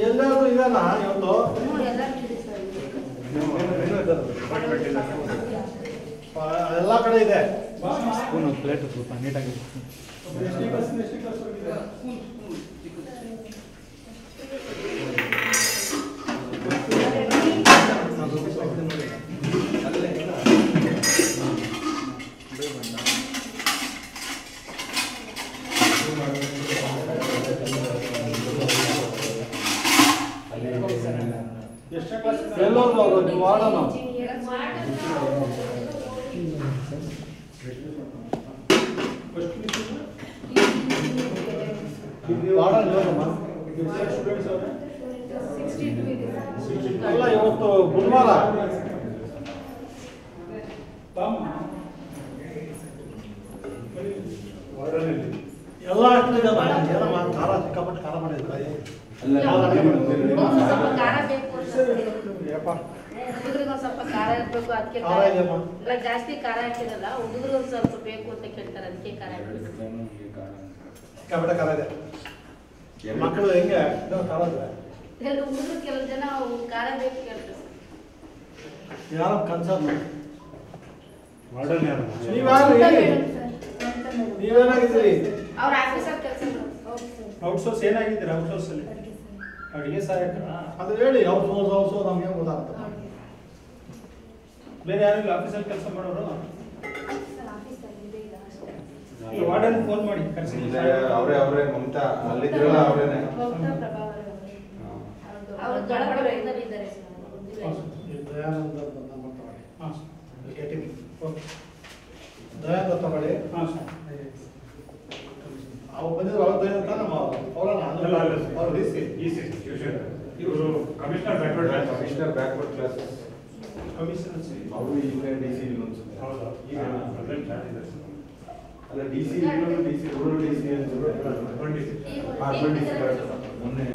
ಎಲ್ಲರೂ ಇದೆನಾ ಇವತ್ತು ಎಲ್ಲ ಕಡೆ ಇದೆ. ಸ್ಪೂನು ಪ್ಲೇಟ್ ಸ್ವಲ್ಪ ನೀಟಾಗಿ ಎಲ್ಲೋದು ನೀವು ಮಾಡೋಣ ಅಲ್ಲ ಇವತ್ತು ಬುಧವಾರ ಎಲ್ಲ ಅಷ್ಟಿದೆಲ್ಲ ಏನಮ್ಮ ಖಾರ ಸಿಕ್ಕಾಪಟ್ಟೆ ಖಾರ ಮಾಡಿದ್ರೆ ಸ್ವಲ್ಪ ಖಾರ ಇರ್ಬೇಕು ಅದಕ್ಕೆ ಎಲ್ಲ ಜಾಸ್ತಿ ಖಾರ ಹಾಕಿರಲ್ಲ ಹುಡುಗರು ಸ್ವಲ್ಪ ಬೇಕು ಅಂತ ಕೇಳ್ತಾರೆ ಅದಕ್ಕೆ ಖಾರ ಸಿಕ್ಕಾಪಟ್ಟೆ ಖಾರ ಇದೆ. ಮಕ್ಕಳು ಹೆಂಗೆ ಖಾರ ಇದೆ ಹುಡುಗರು ಕೆಲವು ಜನ ಖಾರ ಬೇಕು ಕೇಳ್ತಾರೆ. ಯಾರ ಕನ್ಸರ್ನ್ ಮಾಡಲ್ ನೀವೇನಾಗಿದ್ದೀರಿ? ಅವ್ರ ಆಫೀಸಲ್ಲಿ ಕೆಲಸ ಔಟ್ಸೋರ್ಸ್ ಏನಾಗಿದ್ದೀರಾ? ಔಟ್ಸೋರ್ಸ್ ಅಲ್ಲಿ ಅಡುಗೆ ಸಹಾಯಕ ಅದು ಹೇಳಿ ಔಟ್ಸೋರ್ಸ್ ನಮ್ಗೆ ಗೊತ್ತಾಗ್ತದೆ. ಬೇರೆ ಯಾರಿಲ್ಲ ಆಫೀಸಲ್ಲಿ ಕೆಲಸ ಮಾಡೋರು? ವಾರ್ಡನ್ ಫೋನ್ ಮಾಡಿ ಕರೆಸಿ. ಅವರೇ ಮಮತಾ ಅಲ್ಲಿದ್ರಲ್ಲ ಅವರೇನೆ. ಅವರು ದೊಡ್ಡವರು ಇದ್ದಾರೆ. ದಯಾನಂದ ದಯಾನಂದ ತಗೊಳ್ಳಿ. ಅವ್ರು ಬಂದಿದ್ರು ಅವ್ರ ದಯಾನಂದ ನಮ್ಮ ಅವ್ರ ಇವರು ಕಮಿಷನರ್ ಬ್ಯಾಕ್ವರ್ಡ್ ಕ್ಲಾಸಸ್ ಕಮಿಷನರ್ಸ್ ಅವರು ಈಗ DC ಇಲ್ಲ ಅನ್ಸುತ್ತೆ. ಹೌದಾ? ಈಗ ಅಲ್ಲ DC ರೂರಲ್ DC ಅನ್ಸುತ್ತೆ ಮೊನ್ನೆ